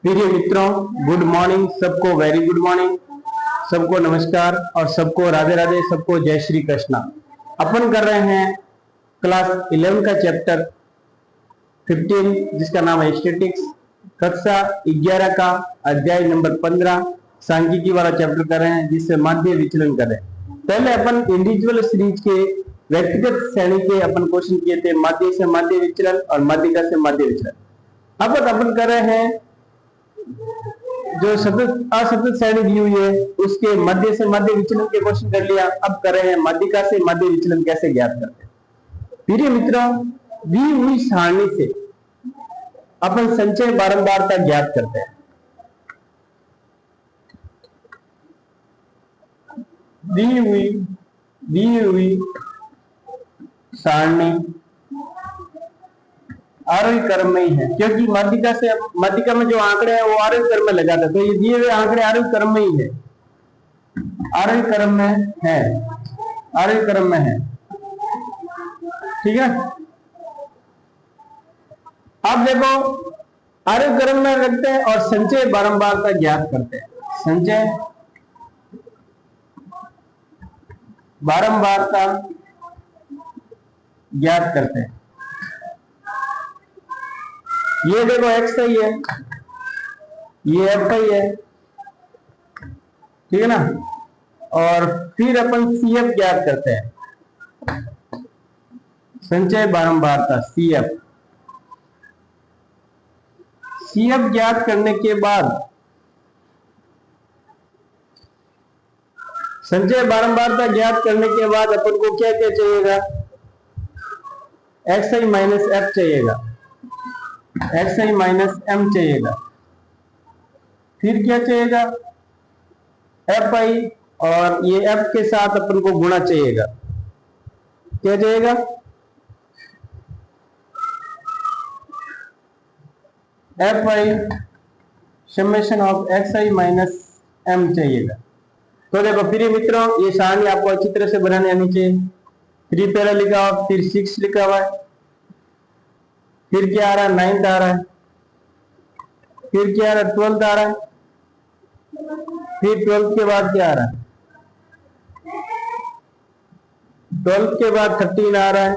प्रिय मित्रों, good morning. सबको वेरी गुड मॉर्निंग, सबको नमस्कार और सबको राधे राधे, सबको जय श्री कृष्णा। अपन कर रहे हैं क्लास 11 का चैप्टर 15 जिसका नाम है स्टैटिक्स। कक्षा 11 का अध्याय नंबर 15 सांख्यिकी वाला चैप्टर कर रहे हैं जिससे माध्य विचलन कर रहे हैं। पहले अपन इंडिविजुअल सीरीज के व्यक्तिगत श्रेणी के अपन क्वेश्चन किए थे, माध्य से माध्य विचलन और माध्यिका से माध्य विचलन। अब अपन कर रहे हैं जो सतत असतत श्रेणी दी हुई है उसके मध्य से मध्य विचलन के क्वेश्चन कर लिया। अब कर रहे हैं माध्यिका से मध्य विचलन कैसे ज्ञात करते हैं। प्रिय मित्रों, दी हुई सारणी से अपन संचय बारंबारता ज्ञात करते हैं। दी हुई सारणी आरोही क्रम में ही है, क्योंकि माध्यिका में जो आंकड़े हैं वो आरोही क्रम में लगाते हैं, तो ये दिए हुए आंकड़े आरोही क्रम में ही है, आरोही क्रम में है, आरोही क्रम में है। ठीक है, अब देखो आरोही क्रम में रखते हैं और संचय बारंबारता ज्ञात करते हैं। संचय बारंबारता ज्ञात करते हैं। ये देखो एक्स सही है, ये एफ सही है, ठीक है ना। और फिर अपन सी एफ ज्ञात करते हैं, संचय बारंबारता सी एफ। सी एफ ज्ञात करने के बाद संचय बारंबारता ज्ञात करने के बाद अपन को क्या क्या चाहिएगा, एक्स आई माइनस एफ चाहिएगा, एक्स आई माइनस एम चाहिएगा। फिर क्या चाहिएगा, एफ आई, और ये एफ के साथ अपन को गुणा चाहिएगा। क्या चाहिएगा, F I summation of X I minus M चाहिएगा। तो देखो प्रिय मित्रों, ये सारणी आपको अच्छी तरह से बनानी आनी चाहिए। 3 पहले लिखा हुआ, फिर 6 लिखा हुआ है, फिर क्या आ रहा है, 9 आ रहा है, फिर क्या आ रहा है, 12 आ रहा है, फिर 12 के बाद क्या आ रहा है, 12 के बाद 13 आ रहा है,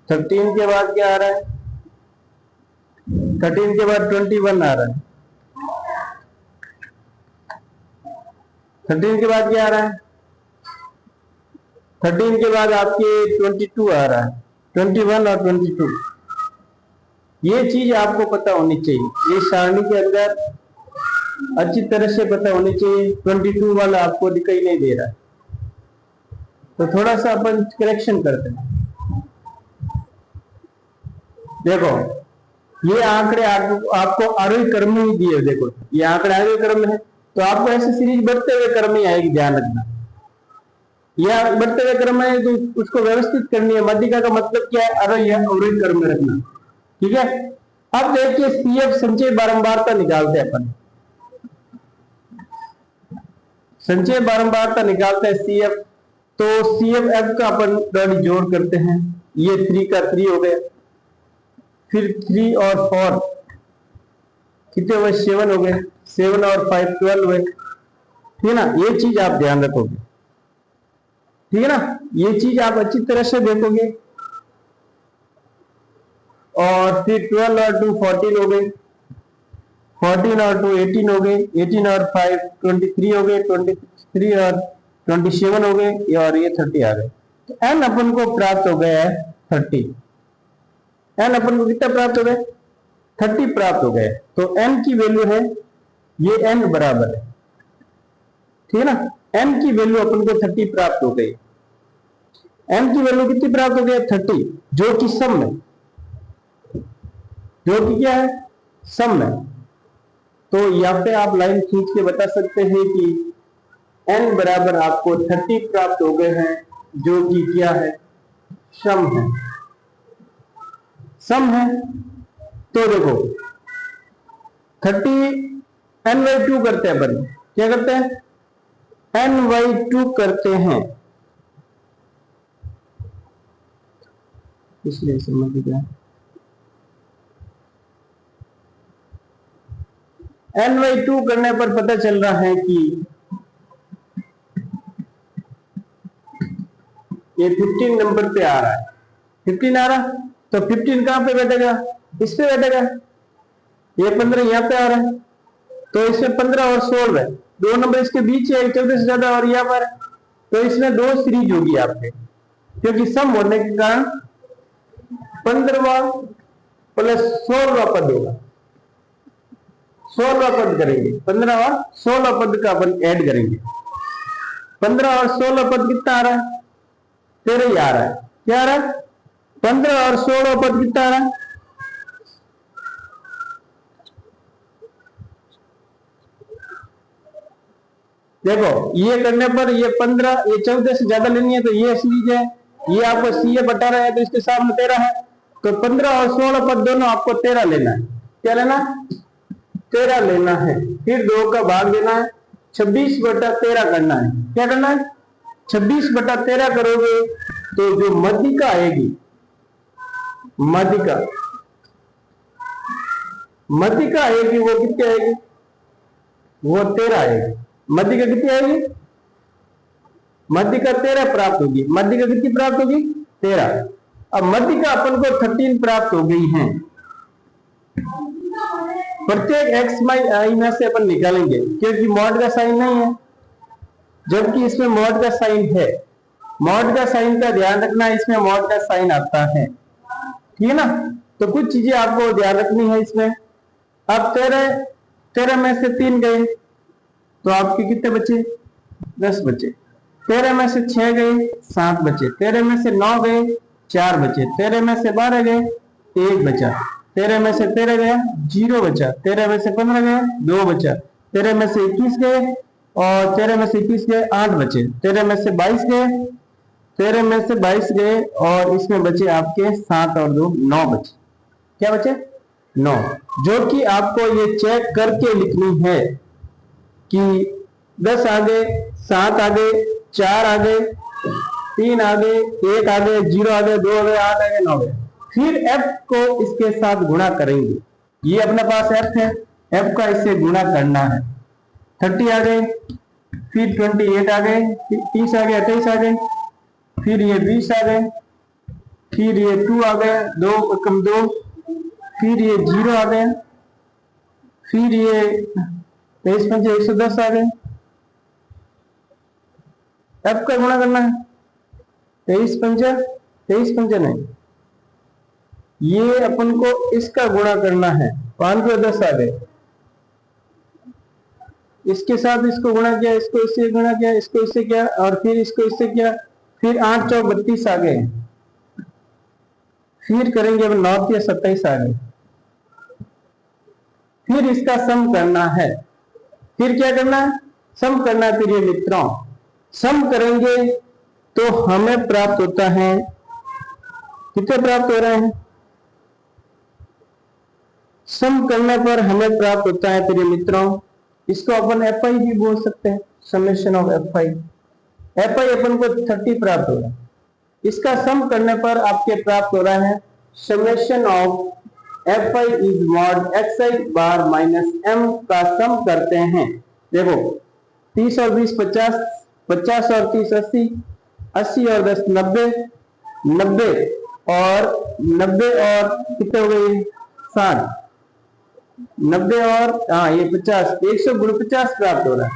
13 के बाद क्या आ रहा है, 13 के बाद 21 आ रहा है, 13 के बाद क्या आ रहा है, 13 के बाद आपके 22 आ रहा है, 21 और 22। ये चीज आपको पता होनी चाहिए, ये सारणी के अंदर अच्छी तरह से पता होनी चाहिए। 22 वाला आपको दिखाई नहीं दे रहा है, तो थोड़ा सा अपन करेक्शन करते हैं। देखो ये आंकड़े आपको आरोही क्रम में ही दिए, देखो ये आंकड़े आरोही क्रम में है, तो आपको ऐसी सीरीज बढ़ते हुए क्रम में आएगी, ध्यान रखना। या बढ़ते हुए क्रम में तो उसको व्यवस्थित करनी है। माध्यिका का मतलब क्या है, अवरोही क्रम में रखना। ठीक है, अब देखिए सीएफ संचय बारंबारता निकालते हैं अपन, संचय बारंबारता निकालते हैं सीएफ। तो सीएफ एफ का अपन जोड़ करते हैं, ये 3 का 3 हो गया, फिर 3 और 4 कितने हुए, 7 हो गए, 7 और 5 12 हुए। ठीक है ना, ये चीज आप ध्यान रखोगे, ठीक है ना, ये चीज आप अच्छी तरह से देखोगे। और फिर 12 और 2 14 हो गए, 14 और 2 18 हो गए, 18 और 5 23 हो गए, 23 और 27 हो गए, और ये 30 आ गए। तो एन अपन को प्राप्त हो गया है 30। एन अपन को कितना प्राप्त हो गए, 30 प्राप्त हो गए। तो एन की वैल्यू है, ये एन बराबर है, ठीक है ना, एन की वैल्यू अपन को 30 प्राप्त हो गई। एन की वैल्यू कितनी प्राप्त हो गई, 30, जो कि सम है, जो कि क्या है, सम है। तो यहाँ पे आप लाइन खींच के बता सकते हैं कि n बराबर आपको 30 प्राप्त हो गए हैं, जो कि क्या है, सम है, सम है। तो देखो 30 n/2 करते हैं अपन, क्या करते हैं, n/2 करते हैं, इसलिए समझ गया। n/2 करने पर पता चल रहा है कि ये 15 नंबर पे आ रहा है। 15 आ रहा, तो 15 कहां पे बैठेगा? इस पे बैठेगा। ये 15 यहाँ पे आ रहा है, तो इसमें 15 और 16 है, दो नंबर इसके बीच है, 14 से ज्यादा और यहाँ पर, तो इसमें दो सीरीज होगी आपके, क्योंकि सम होने के कारण 15वां प्लस 16वां पद होगा। 16वां पद करेंगे, 15 और 16 पद का अपन ऐड करेंगे। 15 और 16 पद कितना आ रहा है? 13 ही आ रहा है। क्या आ रहा है? 15 और 16 पद कितना आ रहा है? देखो ये करने पर ये 15, ये 14 से ज्यादा लेनी है तो ये सीरीज है, ये आपको सीए बटा रहा है तो इसके सामने 13 है, तो 15 और 16 पद दोनों आपको 13 लेना है। क्या लेना? 13 लेना है। फिर 2 का भाग देना है, 26/13 करना है। क्या करना है? 26/13 करोगे तो जो मध्यिका आएगी, मध्यिका आएगी वो कितनी आएगी? वो 13 आएगी। मध्यिका कितनी आएगी? मध्यिका 13 प्राप्त होगी। मध्यिका कितनी प्राप्त होगी? 13। अब मध्यिका अपन को 13 प्राप्त हो गई है। प्रत्येक x i में से अपन निकालेंगे, क्योंकि मॉड का साइन नहीं है, जबकि इसमें मॉड का साइन है। मॉड का साइन का ध्यान रखना, इसमें मॉड का साइन आता है, ठीक है ना? तो कुछ चीजें आपको ध्यान रखनी है इसमें। अब 13 में से 3 गए तो आपके कितने बचे? 10 बचे। 13 में से 6 गए, 7 बचे। 13 में से 9 गए, 4 बचे। 13 में से 12 गए, 1 बचा। 13 में से 13 गया, 0 बचा। 13 में से 15 गया, 2 बचा। 13 में से 21 गए और 13 में से 21 गए, 8 बचे। 13 में से 22 गए, 13 में से 22 गए और इसमें बचे आपके 7 और 2, 9 बचे। क्या बचे? 9, जो कि आपको ये चेक करके लिखनी है कि 10 आगे, 7 आगे, 4 आगे, 3 आगे, 1 आगे, 0 आगे, 2 आगे, 8 आगे, 9 आगे। फिर f को इसके साथ गुणा करेंगे। ये अपने पास f है, f का इससे गुणा करना है। 30 आ गए, फिर 28 आ गए, 30 आ गए, 28 आ गए, फिर ये 20 आ गए, फिर ये 2 आ गए, 2 कम 2, फिर ये 0 आ गए, फिर ये 23 पंजे 110 आ गए। f का गुणा करना है। 23 पंजे नहीं, ये अपन को इसका गुणा करना है। 510 आ गए, इसके साथ इसको गुणा किया, इसको इससे गुणा किया, इसको इससे किया और फिर इसको इससे किया, फिर 8 चौक 32 आ गए, फिर करेंगे अब 9 या 27 आ गए, फिर इसका सम करना है। फिर क्या करना है? सम करना है। प्रिय मित्रों, सम करेंगे तो हमें प्राप्त होता है, कितने प्राप्त हो रहे हैं? सम करने पर हमें प्राप्त होता है प्रिय मित्रों, इसको अपन एफ आई भी बोल सकते हैं, summation of F I. F I अपन को 30 प्राप्त हो रहा है, इसका सम करने पर आपके प्राप्त हो रहा है summation of F I is mod X I bar minus M का सम करते हैं। देखो 30 और 20 50, 50 और 30 80, 80 और 10 90, 90 और 90 और कितने हो गए? 60, 90 और ये 50, 149 प्राप्त हो रहा है।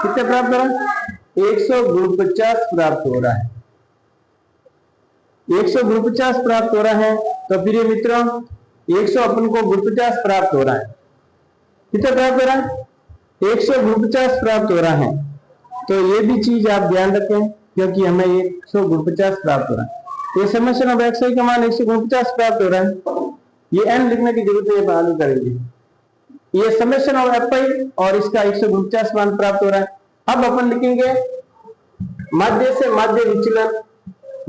कितने प्राप्त हो रहा है? 149 प्राप्त हो रहा है। 149 प्राप्त हो रहा है। तो प्रिय मित्रों 100 अपन को 49 प्राप्त हो रहा है। कितना प्राप्त हो रहा है? 149 प्राप्त हो रहा है। तो ये भी चीज आप ध्यान रखें, क्योंकि हमें 149 प्राप्त हो रहा है। ये समेशन ऑफ एक्स आई का मान 149 प्राप्त हो रहा है। ये n लिखने की जरूरत है, आगे करेंगे। ये समेशन ऑफ एफ आई और इसका 149 मान प्राप्त हो रहा है। अब अपन लिखेंगे माध्य से माध्य विचलन,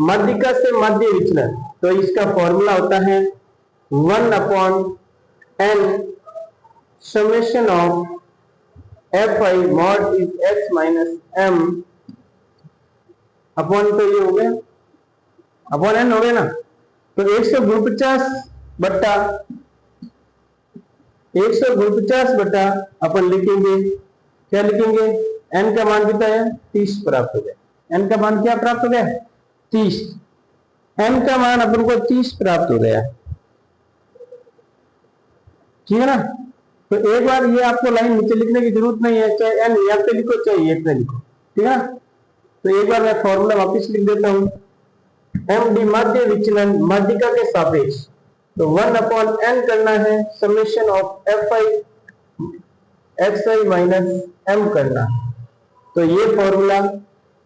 माध्यिका से माध्य विचलन। तो इसका फॉर्मूला होता है 1/n summation of F I mod is x minus m upon, तो ये हो गया अपॉन n हो गया ना। तो 149 बट्टा 149 बटा अपन लिखेंगे, क्या लिखेंगे, n का मान कितना है, 30 प्राप्त हो गया। n का मान क्या प्राप्त हो गया, 30। n का मान अपन को 30 प्राप्त हो गया, ठीक है ना। तो एक बार ये आपको लाइन नीचे लिखने की जरूरत नहीं है, चाहे n यहाँ पे लिखो चाहे ये पे लिखो, ठीक है। तो एक बार मैं फॉर्मूला वापस लिख देता हूं, एम डी माध्य विचलन माध्यिका के सापेक्ष, तो 1/n करना है, summation of F I X I minus M करना है। तो ये फॉर्मूला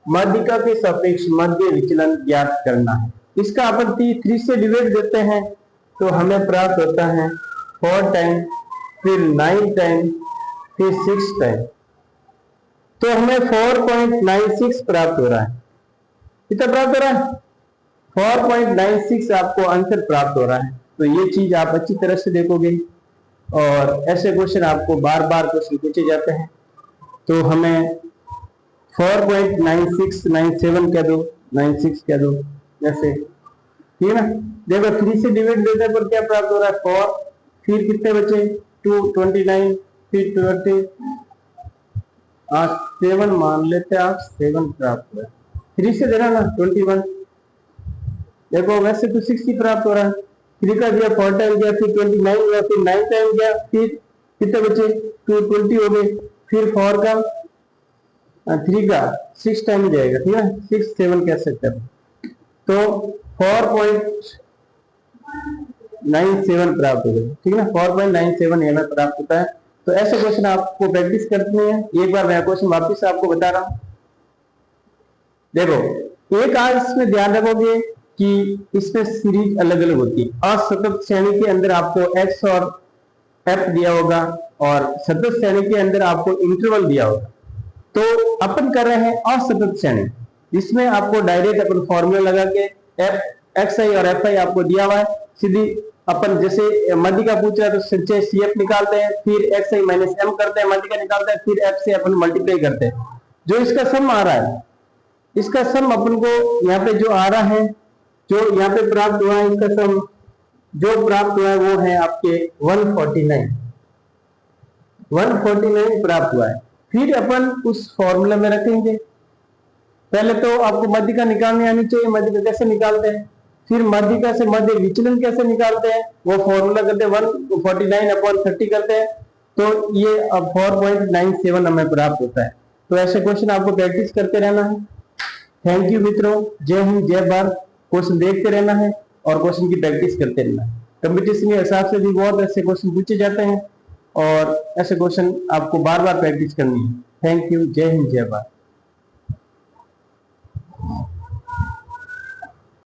माध्यिका के सापेक्ष माध्य विचलन ज्ञात करना है। इसका अपन 3 से डिवाइड देते हैं तो हमें प्राप्त होता है 4 टाइम, फिर 9 टाइम, फिर 6 टाइम। तो हमें 4.96 प्राप्त हो रहा है। कितना प्राप्त हो रहा है, 4.96 आपको आंसर प्राप्त हो रहा है। तो ये चीज आप अच्छी तरह से देखोगे, और ऐसे क्वेश्चन आपको बार बार क्वेश्चन पूछे जाते हैं। तो हमें 4.9697 कह दो, 96 कह दो, जैसे, ठीक है ना। देखो 3 से डिवाइड देने पर क्या प्राप्त हो रहा है, 4, फिर कितने बचे 2, 29, फिर 20, 7 मान लेते हैं आप, 7 प्राप्त हुआ। 3 से देना ना 21, देखो वैसे तो 60 प्राप्त हो रहा है, 3 का दिया 4 टाइम गया, फिर 29 हुआ, फिर 9 टाइम गया, फिर कितने बचे 220 हो गए, फिर 4 का 3 का 6 टाइम जाएगा, ठीक है, 6 7 कह सकते हैं। तो 4.97 प्राप्त हो गए, ठीक है ना, 4.97 हमें प्राप्त होता है। तो ऐसे क्वेश्चन आपको प्रैक्टिस करनी है। एक बार मैं क्वेश्चन वापिस आपको बता रहा हूं, देखो एक आज इसमें ध्यान रखोगे कि इसमें सीरीज अलग अलग होती है। असतत श्रेणी के अंदर आपको x और f दिया होगा, और सतत श्रेणी के अंदर आपको इंटरवल दिया होगा। तो अपन कर रहे हैं असतत श्रेणी, जिसमें आपको डायरेक्ट अपन फॉर्मूला लगा के एक्स आई और एफ आई आपको दिया हुआ है, सीधी अपन जैसे माध्यिका पूछ रहा है तो सिंचे सी एफ निकालते हैं, फिर एक्स आई माइनस एम करते हैं, माध्यिका निकालते हैं, फिर एफ से अपन मल्टीप्लाई करते हैं। जो इसका सम आ रहा है, इसका सम अपन को यहाँ पे जो आ रहा है, जो यहाँ पे प्राप्त हुआ है, इसका सम जो प्राप्त हुआ है वो है आपके 149 प्राप्त हुआ है। फिर अपन उस फॉर्मूला में रखेंगे। पहले तो आपको माध्यिका निकालनी आनी चाहिए, माध्यिका कैसे निकालते हैं, फिर माध्यिका से मध्य विचलन कैसे निकालते हैं, वो फॉर्मूला करते हैं 149/30 करते हैं। तो ये अब 4.97 हमें प्राप्त होता है। तो ऐसे क्वेश्चन आपको प्रैक्टिस करते रहना है। थैंक यू मित्रों, जय हिंद जय भारत। क्वेश्चन देखते रहना है और क्वेश्चन की प्रैक्टिस करते रहना है। कंपटीशन के हिसाब से भी बहुत ऐसे क्वेश्चन पूछे जाते हैं, और ऐसे क्वेश्चन आपको बार बार प्रैक्टिस करनी है। थैंक यू, जय हिंद जय भारत।